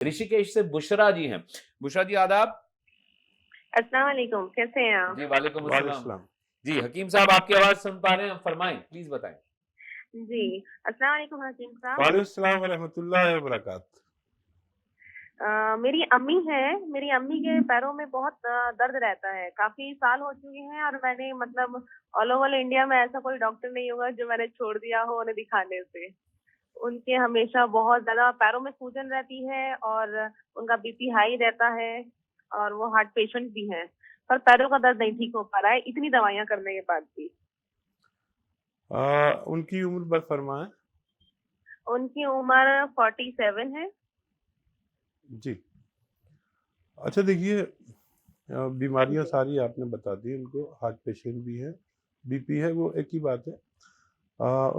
ऋषिकेश से बुशरा जी हैं। बुशरा जी आदाब। अस्सलाम वालेकुम, कैसे हैं आप? जी वालेकुम अस्सलाम। वालेकुम। जी हकीम साहब आपकी आवाज सुन पा रहे हैं, फरमाएं प्लीज बताएं। जी, अस्सलाम वालेकुम हकीम साहब। वालेकुम सलाम व रहमतुल्लाहि व बरकातहू। मेरी अम्मी हैं, मेरी अम्मी के पैरों में बहुत दर्द रहता है, काफ़ी साल हो चुके हैं और मैंने मतलब ऑल ओवर इंडिया में ऐसा कोई डॉक्टर नहीं होगा जो मैंने छोड़ दिया हो उन्हें दिखाने से। उनके हमेशा बहुत ज़्यादा पैरों में सूजन रहती है और उनका बीपी हाई रहता है और वो हार्ट पेशेंट भी हैं, पर पैरों का दर्द नहीं ठीक हो पा रहा है, इतनी दवाइयाँ करने के बाद भी। उनकी उम्र बर फरमाएं। उनकी उम्र 47 है। जी। अच्छा देखिए, बीमारियां जी। सारी आपने बता दी। उनको हार्ट पेशेंट भी है, बीपी है, वो एक ही बात है।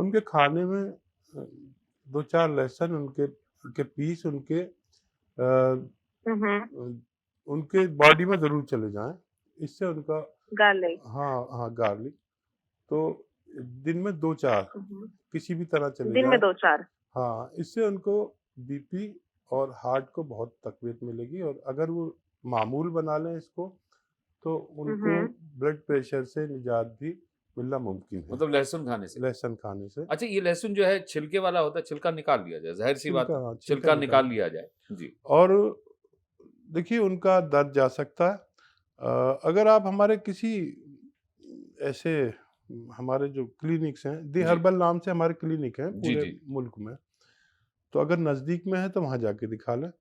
उनके खाने में दो चार लहसुन उनके पीस हुँ, हुँ। उनके बॉडी में ज़रूर चले जाएं। इससे उनका गार्लिक। हाँ गार्लिक तो दिन में दो चार हुँ, हुँ। किसी भी तरह चले दिन में जाएं। 2-4। हाँ, इससे उनको बीपी और हार्ट को बहुत तकवीत मिलेगी और अगर वो मामूल बना लें इसको तो हुँ, उनको हुँ। ब्लड प्रेशर से निजात भी मिलना मुमकिन है, मतलब लहसुन खाने से। लहसुन खाने से। अच्छा ये लहसुन जो है छिलके वाला होता है, छिलका निकाल लिया जाए, जाहिर सी बात है, छिलका छिलका निकाल निकाल लिया जाए। जी और देखिए उनका दर्द जा सकता है। अगर आप हमारे किसी ऐसे हमारे जो क्लिनिक्स हैं, दी जी हर्बल नाम से हमारे क्लिनिक हैं जी पूरे जी मुल्क में, तो अगर नज़दीक में है तो वहाँ जाके दिखा लें।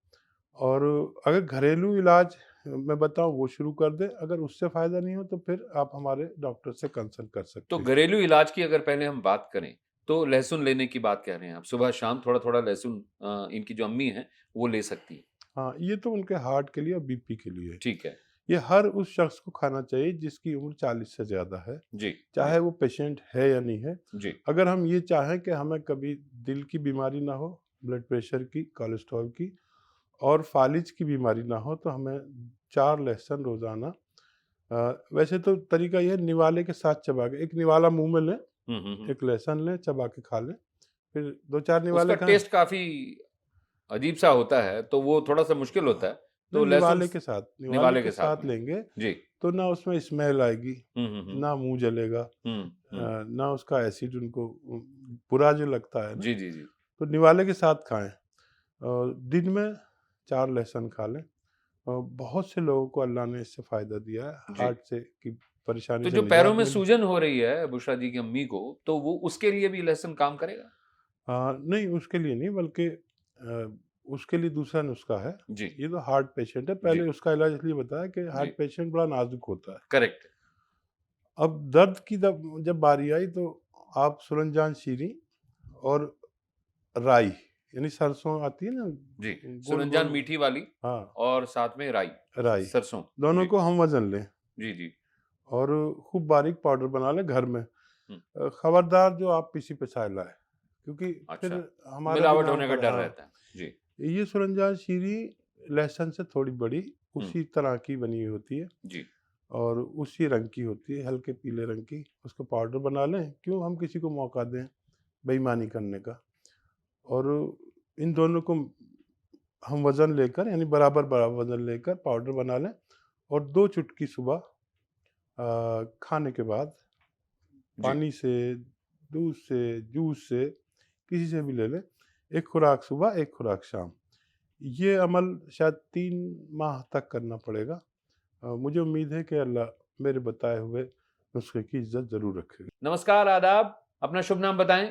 और अगर घरेलू इलाज मैं बताऊँ वो शुरू कर दें। अगर उससे फ़ायदा नहीं हो तो फिर आप हमारे डॉक्टर से कंसल्ट कर तो सकते हैं। घरेलू इलाज की अगर पहले हम बात करें तो लहसुन लेने की बात कह रहे हैं आप, सुबह शाम थोड़ा थोड़ा लहसुन इनकी जो अम्मी हैं वो ले सकती है। हाँ, ये तो उनके हार्ट के लिए और बीपी के लिए है। ठीक है। ये हर उस शख्स को खाना चाहिए जिसकी उम्र 40 से ज़्यादा है, जी जी चाहे वो पेशेंट है या नहीं है। जी अगर हम ये चाहें कि हमें कभी दिल की बीमारी ना हो, ब्लड प्रेशर की, कोलेस्ट्रॉल की और फालिज की बीमारी ना हो, तो हमें 4 लहसुन रोज़ाना वैसे तो तरीका ये है निवाले के साथ चबा के, एक निवाला मुँह में लें, हम्म। एक लहसुन लें, चबा के खा लें, फिर 2-4 उसका निवाले खाएँ। टेस्ट काफ़ी अजीब-सा होता है, तो वो थोड़ा-सा मुश्किल होता है। नहीं, तो लहसुन निवाले निवाले के के साथ साथ में। लेंगे जी। तो ना उसमें स्मेल आएगी, हुँ। ना मुँह जलेगा, हुँ। ना उसका एसिड उनको बुरा जो लगता है ना, जी, जी, जी। तो निवाले के साथ खाएँ। दिन में 4 लहसुन खा लें। बहुत से लोगों को अल्लाह ने इससे फ़ायदा दिया है, जी। हार्ट से की परेशानी तो से जो पैरों निजात में मिली। सूजन हो रही है बुशरा जी की अम्मी को, तो वो उसके लिए भी लहसुन काम करेगा? नहीं उसके लिए नहीं, बल्कि उसके लिए दूसरा नुस्खा है। जी, ये तो हार्ट पेशेंट है, जी, पहले उसका इलाज इसलिए बताया कि जी। हार्ट पेशेंट बड़ा नाज़ुक होता है। करेक्ट। अब दर्द की जब बारी आई तो आप सुरनजान शीरी और राई, यानी सरसों आती है ना, जी, सुरंजान गोल-गोल। मीठी वाली हाँ, और साथ में राई, राई, सरसों। दोनों जी, को हम वज़न लें जी, जी। और खूब बारीक पाउडर बना लें घर में। हुँ, खबरदार जो आप पिसी-पिसाए लाएँ, क्योंकि फिर अच्छा। हमारा भी मिलावट नाम होने का खरा। डर हाँ, रहता है। जी। ये सुरनजान शीरी लहसुन से थोड़ी बड़ी हुँ, उसी तरह की बनी हुई होती है जी, और उसी रंग की होती है, हल्के पीले रंग की। उसको पाउडर बना लें, क्यों हम किसी को मौका दें बेईमानी करने का। और इन दोनों को हम वज़न लेकर, यानी बराबर-बराबर वज़न लेकर पाउडर बना लें और 2 चुटकी सुबह खाने के बाद जी। पानी से, दूध से, जूस से, किसी से भी ले लें। 1 खुराक सुबह, 1 खुराक शाम। ये अमल शायद 3 माह तक करना पड़ेगा। मुझे उम्मीद है कि अल्लाह मेरे बताए हुए नुस्खे की इज़्ज़त ज़रूर रखेगा। नमस्कार, आदाब। अपना शुभ नाम बताएँ?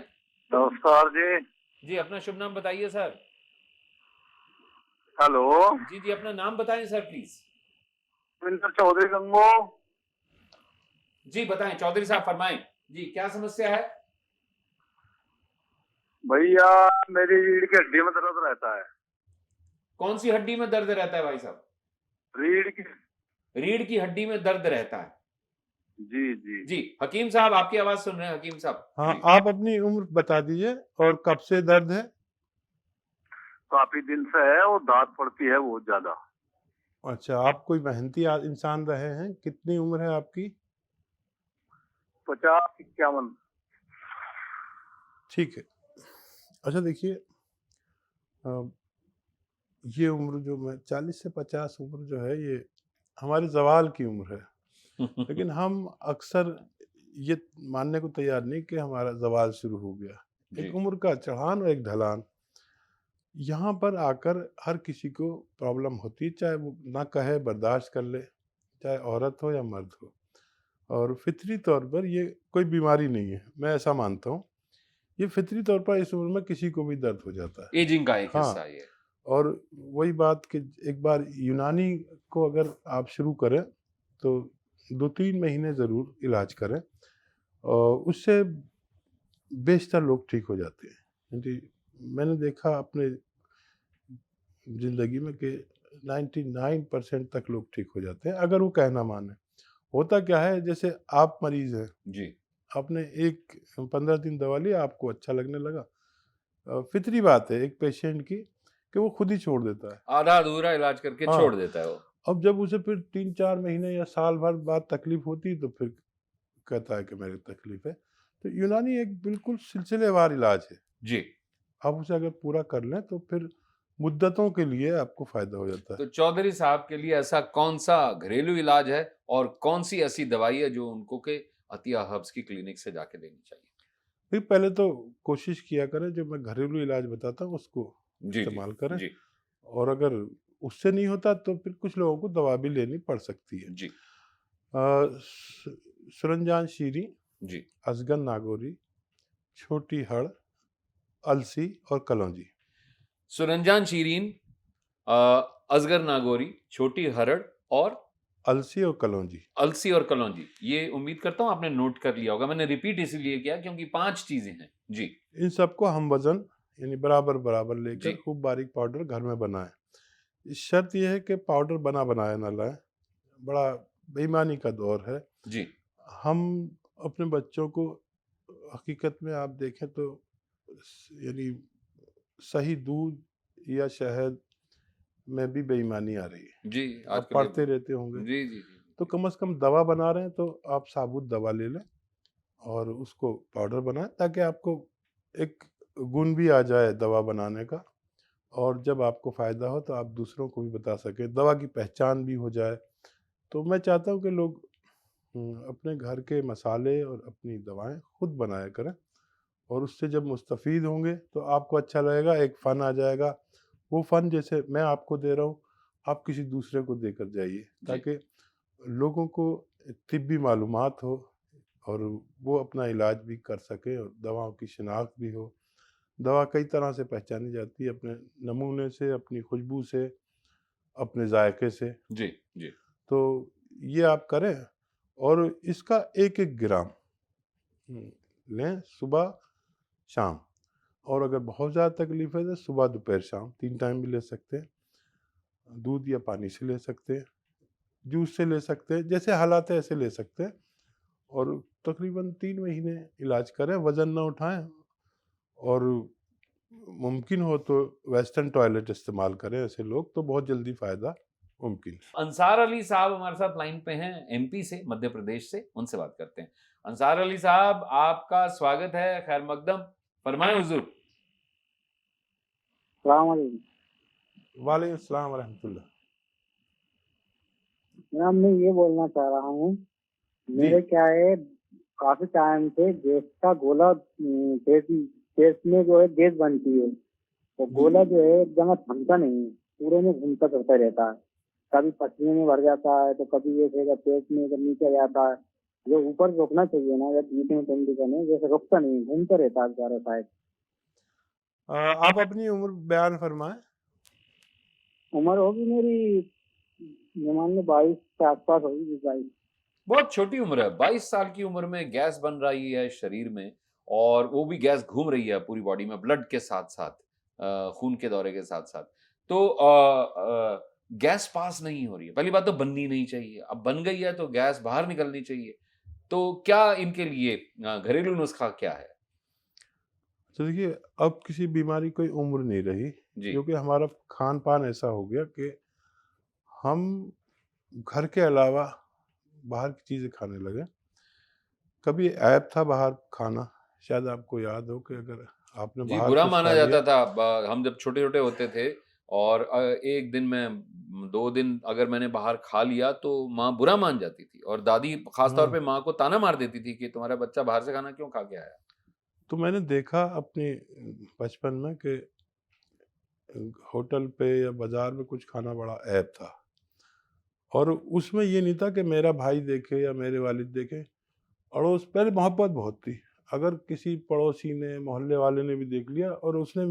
नमस्कार जी। जी, अपना शुभ नाम बताइए सर। हेलो। जी, जी, अपना नाम बताएँ सर प्लीज़। रविंद्र चौधरी गंगो। जी, बताएँ चौधरी साहब फरमाएँ। जी, क्या समस्या है? भैया मेरी रीढ़ की हड्डी में दर्द रहता है। कौन-सी हड्डी में दर्द रहता है भाई साहब? रीढ़ की। रीढ़ की हड्डी में दर्द रहता है। जी जी। जी, हकीम साहब आपकी आवाज़ सुन रहे हैं हकीम साहब। हाँ, जी। आप अपनी उम्र बता दीजिए और कब से दर्द है? काफी दिन से है और दांत पड़ती है बहुत ज्यादा। अच्छा, आप कोई मेहनती इंसान रहे हैं? कितनी उम्र है आपकी? 50-51। ठीक है। अच्छा देखिए, अ, ये उम्र जो मैं 40 से 50 उम्र जो है ये हमारे ज़वाल की उम्र है। लेकिन हम अक्सर ये मानने को तैयार नहीं कि हमारा ज़वाल शुरू हो गया। जी, एक उम्र का चढ़ान और एक ढलान। यहाँ पर आकर हर किसी को प्रॉब्लम होती है, चाहे वो ना कहे बर्दाश्त कर ले, चाहे औरत हो या मर्द हो। और फितरी तौर पर ये कोई बीमारी नहीं है, मैं ऐसा मानता हूँ। ये फितरी तौर पर इस उम्र में किसी को भी दर्द हो जाता है। एजिंग का एक हिस्सा हाँ, है ये। और वही बात कि एक बार यूनानी को अगर आप शुरू करें तो 2-3 महीने ज़रूर इलाज करें और उससे बेशतर लोग ठीक हो जाते हैं। क्योंकि मैंने देखा अपने ज़िंदगी में कि 99% तक लोग ठीक हो जाते हैं, अगर वो कहना माने। होता क्या है, जैसे आप मरीज़ हैं, जी, आपने 15 दिन दवा ली, आपको अच्छा लगने लगा। फितरी बात है एक पेशेंट की कि वो खुद ही छोड़ देता है। आधा-अधूरा इलाज करके छोड़ हाँ, देता है वो। अब जब उसे फिर 3-4 महीने या साल भर बाद तकलीफ़ होती है तो फिर कहता है कि मेरी तकलीफ़ है। तो यूनानी एक बिल्कुल सिलसिलेवार इलाज है। जी, आप उसे अगर पूरा कर लें तो फिर मुद्दतों के लिए आपको फ़ायदा हो जाता है। तो चौधरी साहब के लिए ऐसा कौन-सा घरेलू इलाज है और कौन-सी ऐसी दवाई है जो उनको के अतिया हर्ब्स की क्लिनिक से जाके लेनी चाहिए? फिर पहले तो कोशिश किया करें, जो मैं घरेलू इलाज बताता हूँ उसको जी, जी, इस्तेमाल करें। जी, और अगर उससे नहीं होता तो फिर कुछ लोगों को दवा भी लेनी पड़ सकती है। जी, सुरंजान शीरी, जी। अजगन नागौरी, छोटी हड़, अलसी और कलौंजी। सुरंजान शीरीन, अ, अजगर नागोरी, छोटी हरड़ और अलसी और कलौंजी। अलसी और कलौंजी। ये उम्मीद करता हूँ आपने नोट कर लिया होगा। मैंने रिपीट इसीलिए किया क्योंकि 5 चीज़ें हैं। जी, इन सबको हम वज़न यानी बराबर-बराबर लेकर जी, खूब बारीक पाउडर घर में बनाएँ। शर्त ये है कि पाउडर बना बनाया ना लाएँ, बड़ा बेईमानी का दौर है। जी, हम अपने बच्चों को हकीकत में आप देखें तो यानी सही दूध या शहद में भी बेईमानी आ रही है। जी, आप आजकल ये पढ़ते रहते होंगे। जी, जी, जी, तो कम से कम दवा बना रहे हैं तो आप साबुत दवा ले लें और उसको पाउडर बनाएँ, ताकि आपको एक गुण भी आ जाए दवा बनाने का। और जब आपको फ़ायदा हो तो आप दूसरों को भी बता सकें, दवा की पहचान भी हो जाए। तो मैं चाहता हूँ कि लोग अपने घर के मसाले और अपनी दवाएँ खुद बनाया करें, और उससे जब मुस्तफ़ीद होंगे तो आपको अच्छा लगेगा, एक फ़न आ जाएगा। वो फ़न जैसे मैं आपको दे रहा हूँ, आप किसी दूसरे को देकर जाइए, जी, ताकि लोगों को तिब्बी मालूमात हो और वो अपना इलाज भी कर सकें और दवाओं की शिनाख्त भी हो। दवा कई तरह से पहचानी जाती है, अपने नमूने से, अपनी खुशबू से, अपने जायके से। जी, जी, तो ये आप करें और इसका 1-1 ग्राम लें सुबह, शाम। और अगर बहुत ज़्यादा तकलीफ़ है तो सुबह, दोपहर, शाम 3 टाइम भी ले सकते हैं। दूध या पानी से ले सकते हैं, जूस से ले सकते हैं, जैसे हालात है ऐसे ले सकते हैं। और तकरीबन 3 महीने इलाज करें, वज़न ना उठाएँ और मुमकिन हो तो वेस्टर्न टॉयलेट इस्तेमाल करें ऐसे लोग, तो बहुत जल्दी फ़ायदा मुमकिन है। अंसार अली साहब हमारे साथ लाइन पे हैं एमपी से, मध्य प्रदेश से, उनसे बात करते हैं। अंसार अली साहब, आपका स्वागत है, खैर मकदम, फरमाएँ हुज़ूर। सलामकुम। वालेकुम अस्सलाम वरहमतुल्लाह। मैम मैं ये बोलना चाह रहा हूँ, जी, मेरे क्या है, काफी टाइम से गैस का गोला पेट पेट में जो है गैस बनती है, तो जी। गोला जो है एकदम थमता नहीं है, पूरे में घूमता फिरता रहता है। कभी पसीने में भर जाता है तो कभी ये फिर पेट में जब नीचे आ जाता है। जो ऊपर रुकना चाहिए ना, या बीच में कंडीशन है, जैसे रुकता नहीं, घूमता रहता है चारों साइड। आप अपनी उम्र बयान फरमाएँ। उम्र होगी मेरी, ये मान लो 22 के आसपास होगी, 22। बहुत छोटी उम्र है, 22 साल की उम्र में गैस बन रही है शरीर में और वो भी गैस घूम रही है पूरी बॉडी में ब्लड के साथ-साथ, खून के दौरे के साथ-साथ। तो गैस पास नहीं हो रही है। पहली बात तो बननी नहीं चाहिए, अब बन गई है तो गैस बाहर निकलनी चाहिए। तो क्या इनके लिए घरेलू नुस्खा क्या है? तो देखिए, अब किसी बीमारी कोई उम्र नहीं रही, जी, क्योंकि हमारा खान-पान ऐसा हो गया कि हम घर के अलावा बाहर की चीज़ें खाने लगे। कभी ऐप था बाहर खाना, शायद आपको याद हो कि अगर आपने जी, बाहर बुरा कुछ माना खा लिया। जाता था। हम जब छोटे-छोटे होते थे और एक दिन मैं 2 दिन अगर मैंने बाहर खा लिया तो माँ बुरा मान जाती थी और दादी खास तौर हाँ। पे माँ को ताना मार देती थी कि तुम्हारा बच्चा बाहर से खाना क्यों खा के आया? तो मैंने देखा अपने बचपन में कि होटल पे या बाजार में कुछ खाना बड़ा ऐब था, और उसमें ये नहीं था कि मेरा भाई देखे या मेरे वालिद देखे। अड़ोस पहले मोहब्बत बहुत थी। अगर किसी पड़ोसी ने, मोहल्ले वाले ने भी देख लिया और उसने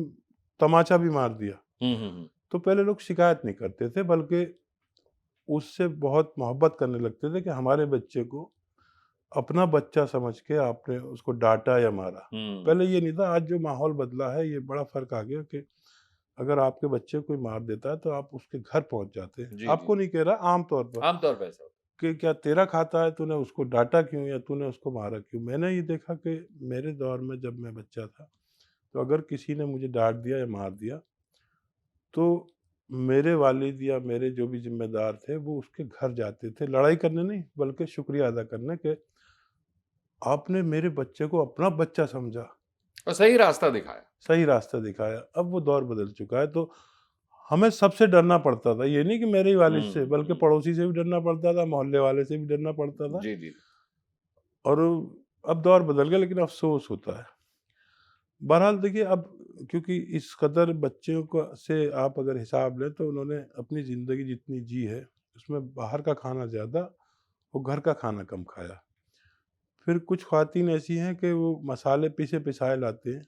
तमाचा भी मार दिया, हुँ। तो पहले लोग शिकायत नहीं करते थे, बल्कि उससे बहुत मोहब्बत करने लगते थे कि हमारे बच्चे को अपना बच्चा समझ के आपने उसको डाँटा या मारा। पहले ये नहीं था। आज जो माहौल बदला है, ये बड़ा फ़र्क आ गया कि अगर आपके बच्चे को कोई मार देता है तो आप उसके घर पहुँच जाते हैं। जी, आपको जी। नहीं कह रहा, आम तौर पर, आम तौर पे ऐसा होता कि क्या तेरा खाता है, तूने उसको डाँटा क्यों या तूने उसको मारा क्यों? मैंने ये देखा कि मेरे दौर में जब मैं बच्चा था, तो अगर किसी ने मुझे डाँट दिया या मार दिया, तो मेरे वालिद या मेरे जो भी ज़िम्मेदार थे, वो उसके घर जाते थे, लड़ाई करने नहीं, बल्कि शुक्रिया अदा करने कि आपने मेरे बच्चे को अपना बच्चा समझा, और सही रास्ता दिखाया। सही रास्ता दिखाया। अब वो दौर बदल चुका है, तो हमें सबसे डरना पड़ता था। ये नहीं कि मेरे ही वालिद से, बल्कि पड़ोसी से भी डरना पड़ता था, मोहल्ले वाले से भी डरना पड़ता था। जी, जी। और अब दौर बदल गया, लेकिन अफ़सोस होता है। बहरहाल देखिए, अब क्योंकि इस कदर बच्चों को से आप अगर हिसाब लें, तो उन्होंने अपनी ज़िंदगी जितनी जी है, उसमें बाहर का खाना ज़्यादा और घर का खाना कम खाया। फिर कुछ ख़वातीन ऐसी हैं कि वो मसाले पिसे-पिसाए लाते हैं।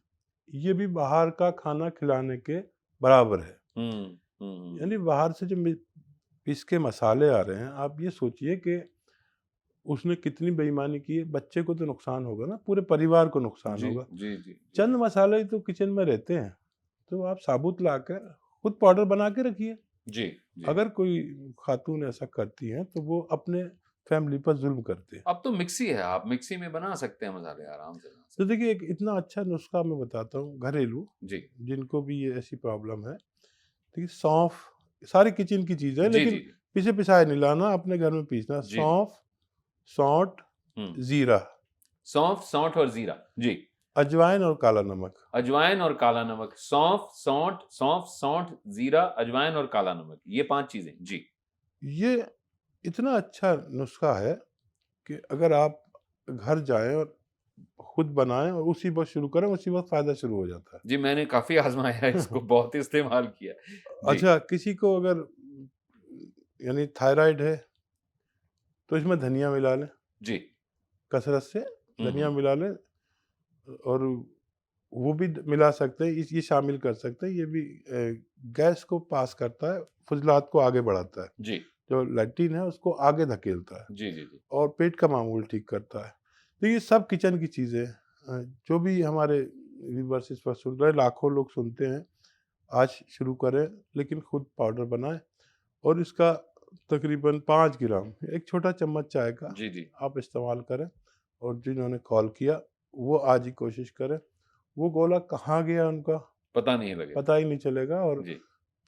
ये भी बाहर का खाना खिलाने के बराबर है। यानी बाहर से जो पिस के मसाले आ रहे हैं, आप ये सोचिए कि उसने कितनी बेईमानी की है। बच्चे को तो नुकसान होगा ना, पूरे परिवार को नुकसान जी, होगा। जी, जी, जी। चंद मसाले ही तो किचन में रहते हैं, तो आप साबुत लाकर खुद पाउडर बना के रखिए। जी, जी। अगर कोई खातून ऐसा करती हैं, तो वो अपने फैमिली पर ज़ुल्म करते हैं। अब तो मिक्सी है, आप मिक्सी में बना सकते हैं मसाले आराम से। तो देखिए, एक इतना अच्छा नुस्खा मैं बताता हूँ घरेलू, जी। जिनको भी ये ऐसी प्रॉब्लम है। देखिए, सौंफ सारी किचन की चीज़ है, जी, लेकिन जी, जी। पिसे-पिसाए नहीं लाना, अपने घर में पीसना। जी, जी। सौंफ, सौंठ, हुँ। ज़ीरा, सौंफ, सौंठ और जीरा। जी। अजवाइन और काला नमक। अजवाइन और काला नमक। सौंफ, सौंठ, जीरा, अजवाइन और काला नमक। ये 5 चीज़ें। जी। ये इतना अच्छा नुस्खा है कि अगर आप घर जाएँ और खुद बनाएँ और उसी वक़्त शुरू करें, उसी वक़्त फ़ायदा शुरू हो जाता है। जी, मैंने काफ़ी आज़माया है इसको, बहुत इस्तेमाल किया है। जी। अच्छा, किसी को अगर यानी थायराइड है, तो इसमें धनिया मिला लें, जी। कसरत से हुँ, धनिया हुँ। मिला लें, और वो भी मिला सकते हैं, ये शामिल कर सकते हैं। ये भी गैस को पास करता है, फुज़लात को आगे बढ़ाता है, जी। जो लेट्रिन है उसको आगे धकेलता है, जी, जी, जी। और पेट का मामूल ठीक करता है। तो ये सब किचन की चीज़ें हैं। जो भी हमारे व्यूअर्स इस वक्त सुन रहे हैं, लाखों लोग सुनते हैं, आज शुरू करें, लेकिन खुद पाउडर बनाएं, और इसका तकरीबन 5 ग्राम, एक छोटा चम्मच चाय का जी, जी। आप इस्तेमाल करें। और जिन्होंने कॉल किया, वो आज ही कोशिश करें। वो गोला कहाँ गया उनका पता नहीं लगेगा। पता ही नहीं चलेगा। और जी।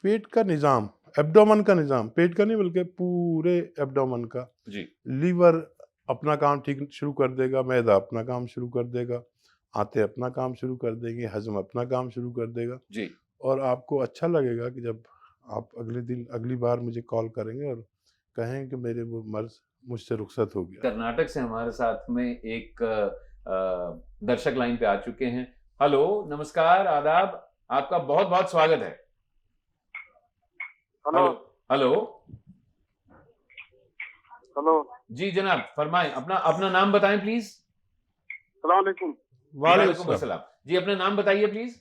पेट का निज़ाम, एब्डोमेन का निज़ाम, पेट का नहीं बल्कि पूरे एब्डोमेन का, जी। लीवर अपना काम ठीक शुरू कर देगा, मैदा अपना काम शुरू कर देगा, आंतें अपना काम शुरू कर देंगे, हज़म अपना काम शुरू कर देगा। जी। और आपको अच्छा लगेगा कि जब आप अगली बार मुझे कॉल करेंगे और कहें कि मेरे वो मर्ज़ मुझसे रुखसत हो गया। कर्नाटक से हमारे साथ में एक दर्शक लाइन पे आ चुके हैं। हेलो, नमस्कार, आदाब, आपका बहुत-बहुत स्वागत है। Hello hello. हेलो जी जनाब, फरमाएँ, अपना अपना नाम बताएँ प्लीज़। सलाम अलैकुम। वालेकुम अस्सलाम। जी, अपना नाम बताइए प्लीज़।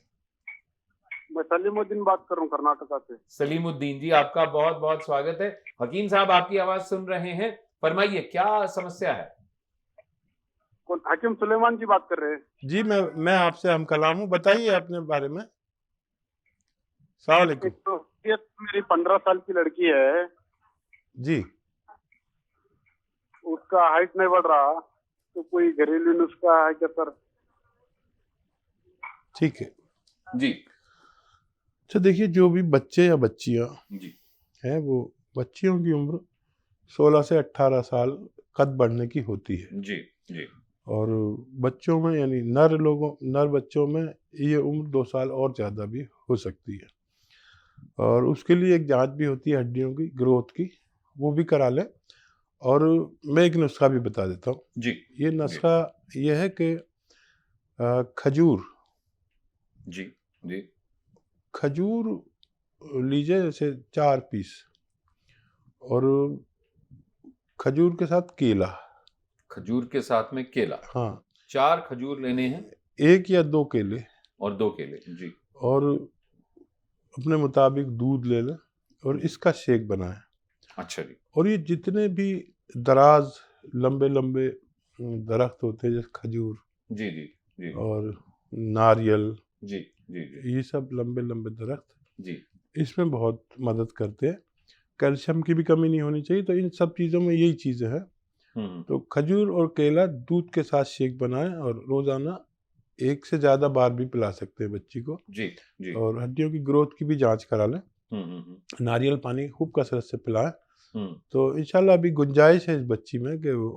मैं सलीमुद्दीन बात कर रहा हूँ कर्नाटका से। सलीमुद्दीन जी, आपका बहुत-बहुत स्वागत है। हकीम साहब आपकी आवाज़ सुन रहे हैं। फरमाइए, क्या समस्या है? कौन हकीम सुलेमान जी बात कर रहे हैं? जी, मैं आपसे हम कलाम हूँ, बताइए अपने बारे में। सलाम अलैकुम। एक तो ये मेरी 15 साल की लड़की है, जी, उसका हाइट नहीं बढ़ रहा, तो कोई घरेलू नुस्खा है क्या सर? ठीक है। जी। अच्छा, देखिए, जो भी बच्चे या बच्चियाँ जी। हैं, वो बच्चियों की उम्र 16 से 18 साल कद बढ़ने की होती है। जी, जी। और बच्चों में, यानी नर बच्चों में ये उम्र 2 साल और ज़्यादा भी हो सकती है। और उसके लिए एक जांच भी होती है हड्डियों की ग्रोथ की, वो भी करा लें। और मैं एक नुस्खा भी बता देता हूँ। जी ये जी नुस्खा ये है कि खजूर जी जी खजूर लीजिए जैसे 4 पीस, और खजूर के साथ केला। खजूर के साथ में केला, हाँ, 4 खजूर लेने हैं 1 या 2 केले, और 2 केले। जी और अपने मुताबिक दूध ले लें और जी इसका शेक बनाएं। अच्छा जी और ये जितने भी दराज लंबे लंबे दरख्त होते हैं जैसे खजूर जी जी जी और नारियल, जी जी जी ये सब लंबे लंबे दरख्त जी इसमें बहुत मदद करते हैं। कैल्शियम की भी कमी नहीं होनी चाहिए, तो इन सब चीज़ों में यही चीज़ें हैं। हम्म तो खजूर और केला दूध के साथ शेक बनाएं और रोज़ाना 1 से ज़्यादा बार भी पिला सकते हैं बच्ची को। जी जी और हड्डियों की ग्रोथ की भी जांच करा लें। हम्म नारियल पानी खूब कसरत से पिलाएं, हम्म तो इंशाल्लाह अभी गुंजाइश है इस बच्ची में कि वो